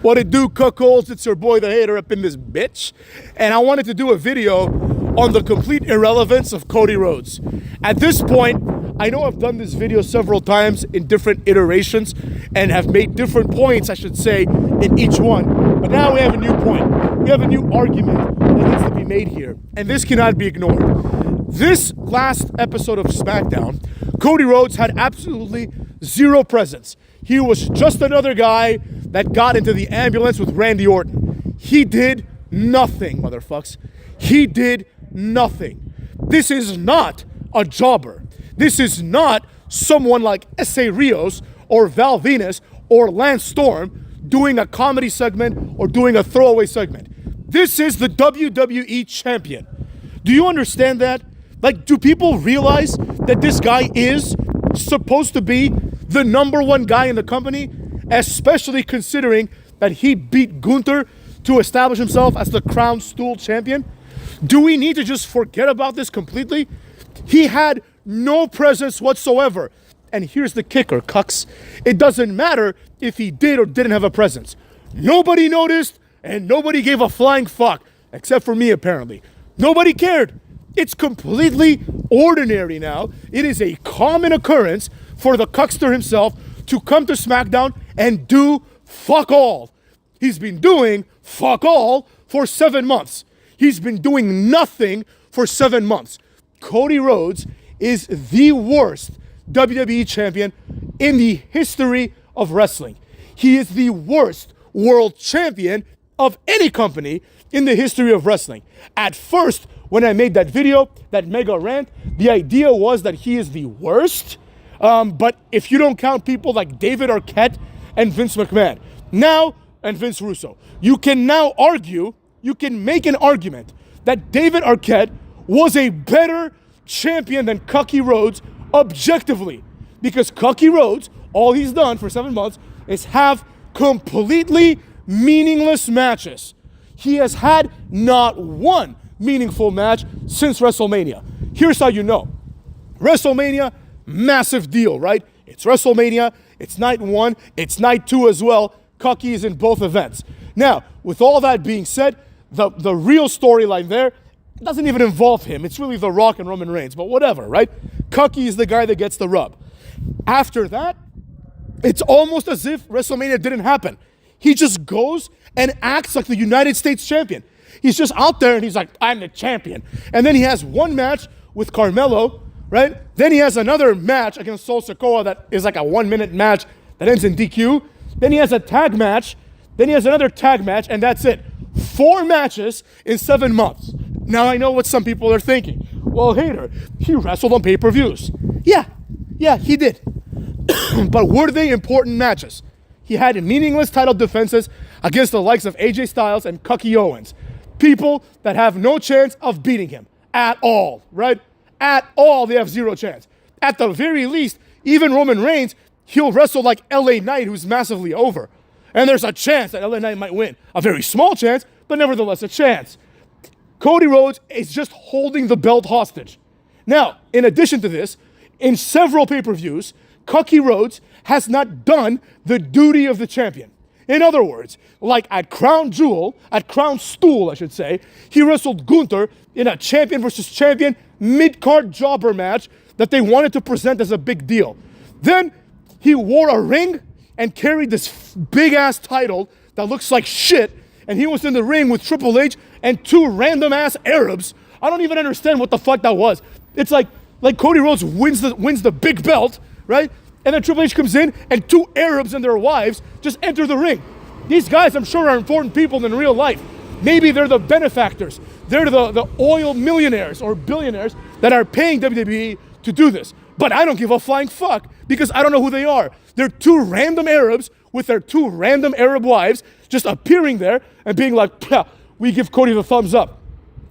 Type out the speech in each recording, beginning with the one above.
What it do, cuckolds? It's your boy, the hater, up in this bitch. And I wanted to do a video on the complete irrelevance of Cody Rhodes. At this point, I know I've done this video several times in different iterations and have made different points, I should say, in each one. But now we have a new point. We have a new argument that needs to be made here. And this cannot be ignored. This last episode of SmackDown, Cody Rhodes had absolutely zero presence. He was just another guy that got into the ambulance with Randy Orton. He did nothing, motherfucks. He did nothing. This is not a jobber. This is not someone like S.A. Rios or Val Venus or Lance Storm doing a comedy segment or doing a throwaway segment. This is the WWE champion. Do you understand that? Like, do people realize that this guy is supposed to be the number one guy in the company, especially considering that he beat Gunther to establish himself as the crown stool champion? Do we need to just forget about this completely? He had no presence whatsoever. And here's the kicker, cucks. It doesn't matter if he did or didn't have a presence. Nobody noticed and nobody gave a flying fuck, except for me apparently. Nobody cared. It's completely ordinary now. It is a common occurrence for the cuckster himself to come to SmackDown and do fuck all. He's been doing fuck all for 7 months. He's been doing nothing for 7 months. Cody Rhodes is the worst WWE champion in the history of wrestling. He is the worst world champion of any company in the history of wrestling. At first, when I made that video, that mega rant, the idea was that he is the worst. But if you don't count people like David Arquette and Vince McMahon, now, and Vince Russo, you can now argue, you can make an argument that David Arquette was a better champion than Cody Rhodes objectively. Because Cody Rhodes, all he's done for 7 months is have completely meaningless matches. He has had not one meaningful match since WrestleMania. Here's how you know. WrestleMania, massive deal, right? It's WrestleMania, it's night 1, it's night 2 as well. Cody is in both events. Now, with all that being said, the real storyline there doesn't even involve him. It's really The Rock and Roman Reigns, but whatever, right? Cody is the guy that gets the rub. After that, it's almost as if WrestleMania didn't happen. He just goes and acts like the United States champion. He's just out there and he's like, I'm the champion. And then he has one match with Carmelo, right? Then he has another match against Sol Sikoa that is like a 1-minute match that ends in DQ. Then he has a tag match. Then he has another tag match, and that's it. 4 matches in 7 months. Now I know what some people are thinking. Well, hater, he wrestled on pay-per-views. Yeah, he did. But were they important matches? He had meaningless title defenses against the likes of AJ Styles and Cody Owens. People that have no chance of beating him at all, right? At all, they have zero chance. At the very least, even Roman Reigns, he'll wrestle like LA Knight, who's massively over. And there's a chance that LA Knight might win. A very small chance, but nevertheless a chance. Cody Rhodes is just holding the belt hostage. Now, in addition to this, in several pay-per-views, Cody Rhodes has not done the duty of the champion. In other words, like at Crown Stool, I should say, he wrestled Gunther in a champion versus champion mid-card jobber match that they wanted to present as a big deal. Then he wore a ring and carried this big-ass title that looks like shit, and he was in the ring with Triple H and 2 random-ass Arabs. I don't even understand what the fuck that was. It's like Cody Rhodes wins the big belt, right? And then Triple H comes in and 2 Arabs and their wives just enter the ring. These guys, I'm sure, are important people in real life. Maybe they're the benefactors. They're the oil millionaires or billionaires that are paying WWE to do this. But I don't give a flying fuck because I don't know who they are. They're 2 random Arabs with their 2 random Arab wives just appearing there and being like, we give Cody the thumbs up.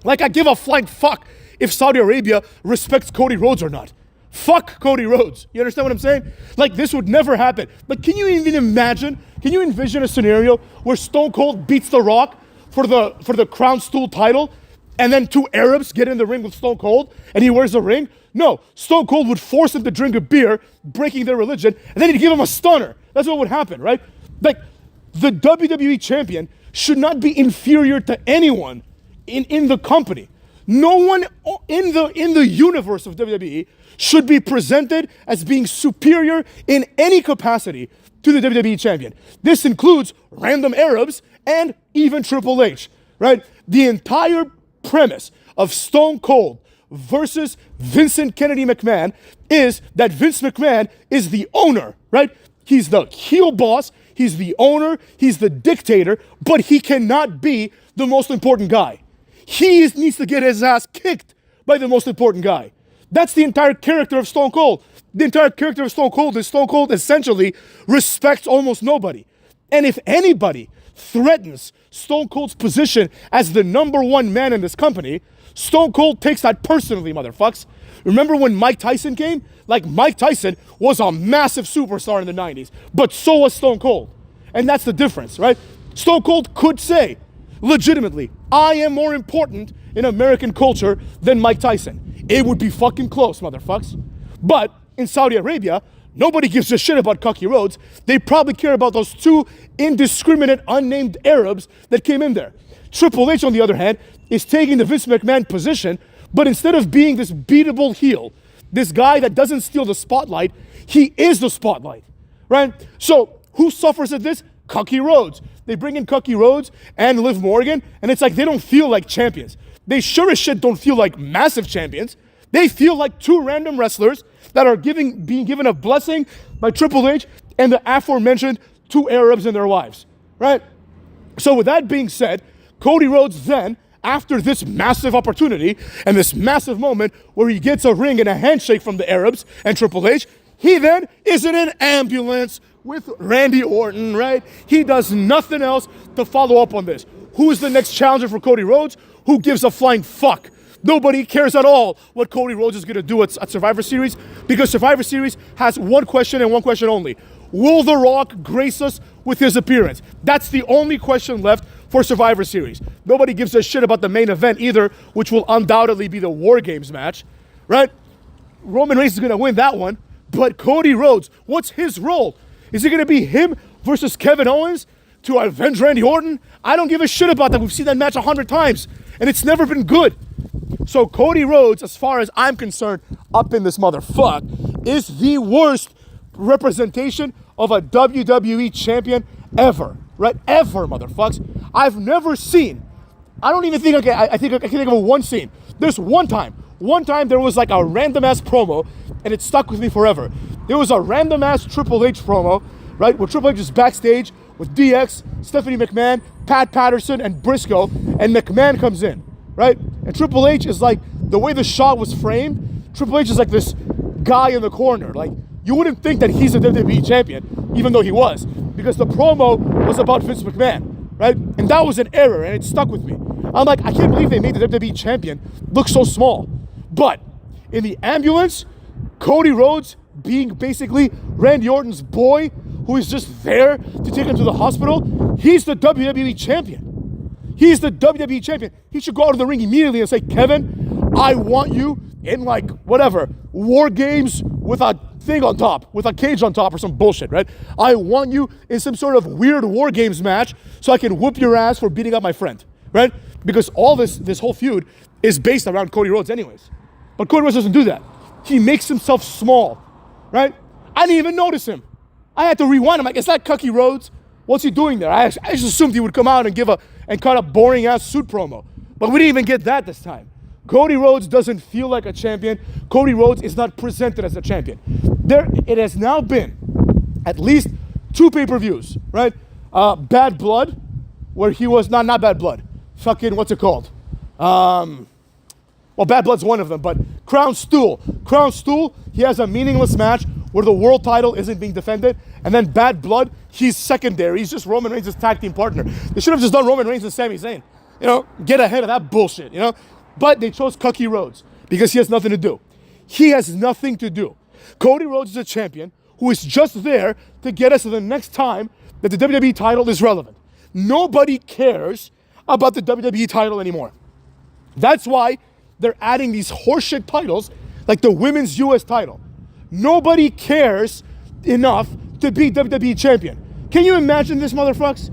Like I give a flying fuck if Saudi Arabia respects Cody Rhodes or not. Fuck Cody Rhodes. You understand what I'm saying? Like, this would never happen. But can you even imagine, can you envision a scenario where Stone Cold beats The Rock for the Crown Stool title, and then 2 Arabs get in the ring with Stone Cold, and he wears a ring? No, Stone Cold would force him to drink a beer, breaking their religion, and then he'd give him a stunner. That's what would happen, right? Like, The WWE champion should not be inferior to anyone in the company. No one in the universe of WWE should be presented as being superior in any capacity to the WWE champion. This includes random Arabs and even Triple H, right? The entire premise of Stone Cold versus Vincent Kennedy McMahon is that Vince McMahon is the owner, right? He's the heel boss, he's the owner, he's the dictator, but he cannot be the most important guy. He needs to get his ass kicked by the most important guy. That's the entire character of Stone Cold. The entire character of Stone Cold is Stone Cold essentially respects almost nobody. And if anybody threatens Stone Cold's position as the #1 man in this company, Stone Cold takes that personally, motherfucks. Remember when Mike Tyson came? Like, Mike Tyson was a massive superstar in the 90s, but so was Stone Cold. And that's the difference, right? Stone Cold could say, legitimately, I am more important in American culture than Mike Tyson. It would be fucking close, motherfucks. But in Saudi Arabia, nobody gives a shit about Cocky Rhodes. They probably care about those two indiscriminate, unnamed Arabs that came in there. Triple H, on the other hand, is taking the Vince McMahon position, but instead of being this beatable heel, this guy that doesn't steal the spotlight, he is the spotlight, right? So who suffers at this? Cocky Rhodes. They bring in Cocky Rhodes and Liv Morgan, and it's like they don't feel like champions. They sure as shit don't feel like massive champions. They feel like two random wrestlers that are being given a blessing by Triple H and the aforementioned two Arabs and their wives, right? So with that being said, Cody Rhodes then, after this massive opportunity and this massive moment where he gets a ring and a handshake from the Arabs and Triple H, he then is in an ambulance with Randy Orton, right? He does nothing else to follow up on this. Who is the next challenger for Cody Rhodes? Who gives a flying fuck? Nobody cares at all what Cody Rhodes is going to do at Survivor Series, because Survivor Series has one question and one question only. Will The Rock grace us with his appearance? That's the only question left for Survivor Series. Nobody gives a shit about the main event either, which will undoubtedly be the War Games match, right? Roman Reigns is going to win that one, but Cody Rhodes, what's his role? Is it going to be him versus Kevin Owens to avenge Randy Orton? I don't give a shit about that. We've seen that match 100 times, and it's never been good. So Cody Rhodes, as far as I'm concerned, up in this motherfuck, is the worst representation of a WWE champion ever, right? Ever, motherfucks. I've never seen, I don't even think, okay, I think I can think of one scene. There's one time there was like a random ass promo, and it stuck with me forever. There was a random ass Triple H promo, right? Where Triple H is backstage with DX, Stephanie McMahon, Pat Patterson, and Briscoe, and McMahon comes in, right? And Triple H is like, the way the shot was framed, Triple H is like this guy in the corner. Like, you wouldn't think that he's a WWE champion, even though he was, because the promo was about Vince McMahon, right? And that was an error, and it stuck with me. I'm like, I can't believe they made the WWE champion look so small. But in the ambulance, Cody Rhodes being basically Randy Orton's boy, who is just there to take him to the hospital, he's the WWE champion. He's the WWE champion. He should go out of the ring immediately and say, Kevin, I want you in like, whatever, War Games with a thing on top, with a cage on top or some bullshit, right? I want you in some sort of weird War Games match so I can whoop your ass for beating up my friend, right? Because all this whole feud is based around Cody Rhodes anyways. But Cody Rhodes doesn't do that. He makes himself small, right? I didn't even notice him. I had to rewind. I'm like, is that Cocky Rhodes? What's he doing there? I just assumed he would come out and cut a boring ass suit promo. But we didn't even get that this time. Cody Rhodes doesn't feel like a champion. Cody Rhodes is not presented as a champion. It has now been at least 2 pay-per-views, right? Bad Blood, where he was, not Bad Blood. Fucking, what's it called? Well, Bad Blood's one of them, but Crown Stool. Crown Stool, he has a meaningless match where the world title isn't being defended. And then Bad Blood, he's secondary. He's just Roman Reigns' tag team partner. They should have just done Roman Reigns and Sami Zayn. You know, get ahead of that bullshit, you know? But they chose Cocky Rhodes because he has nothing to do. He has nothing to do. Cody Rhodes is a champion who is just there to get us to the next time that the WWE title is relevant. Nobody cares about the WWE title anymore. That's why they're adding these horseshit titles like the women's US title. Nobody cares enough to be WWE champion. Can you imagine this, motherfuckers?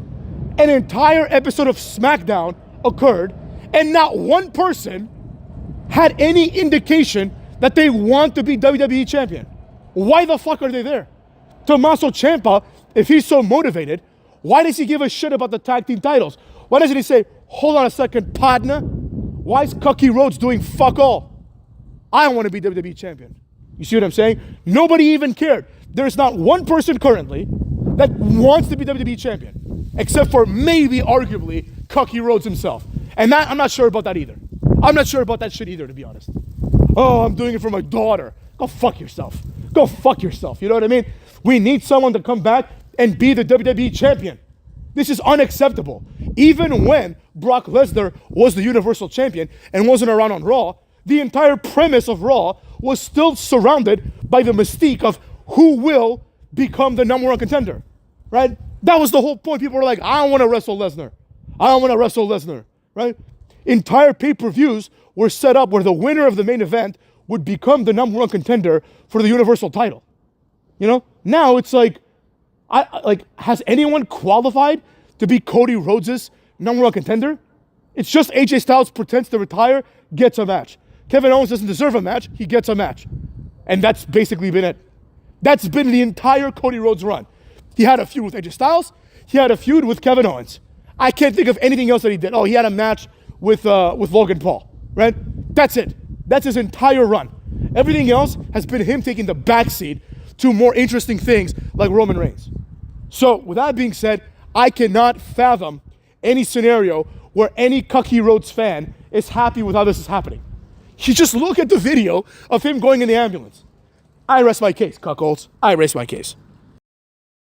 An entire episode of SmackDown occurred, and not one person had any indication that they want to be WWE champion. Why the fuck are they there? Tommaso Ciampa, if he's so motivated, why does he give a shit about the tag team titles? Why doesn't he say, hold on a second, partner? Why is Cody Rhodes doing fuck all? I want to be WWE champion. You see what I'm saying? Nobody even cared. There's not one person currently that wants to be WWE champion, except for maybe, arguably, Cody Rhodes himself. And that, I'm not sure about that either. I'm not sure about that shit either, to be honest. Oh, I'm doing it for my daughter. Go fuck yourself. Go fuck yourself. You know what I mean? We need someone to come back and be the WWE champion. This is unacceptable. Even when Brock Lesnar was the Universal Champion and wasn't around on Raw, the entire premise of Raw was still surrounded by the mystique of who will become the number one contender, right? That was the whole point. People were like, I don't want to wrestle Lesnar. I don't want to wrestle Lesnar, right? Entire pay-per-views were set up where the winner of the main event would become the number one contender for the Universal title. You know? Now it's like, has anyone qualified to be Cody Rhodes' number one contender? It's just AJ Styles pretends to retire, gets a match. Kevin Owens doesn't deserve a match, he gets a match. And that's basically been it. That's been the entire Cody Rhodes run. He had a feud with AJ Styles, he had a feud with Kevin Owens. I can't think of anything else that he did. Oh, he had a match with Logan Paul, right? That's it. That's his entire run. Everything else has been him taking the backseat to more interesting things like Roman Reigns. So with that being said, I cannot fathom any scenario where any Cody Rhodes fan is happy with how this is happening. You just look at the video of him going in the ambulance. I rest my case, cuckolds. I rest my case.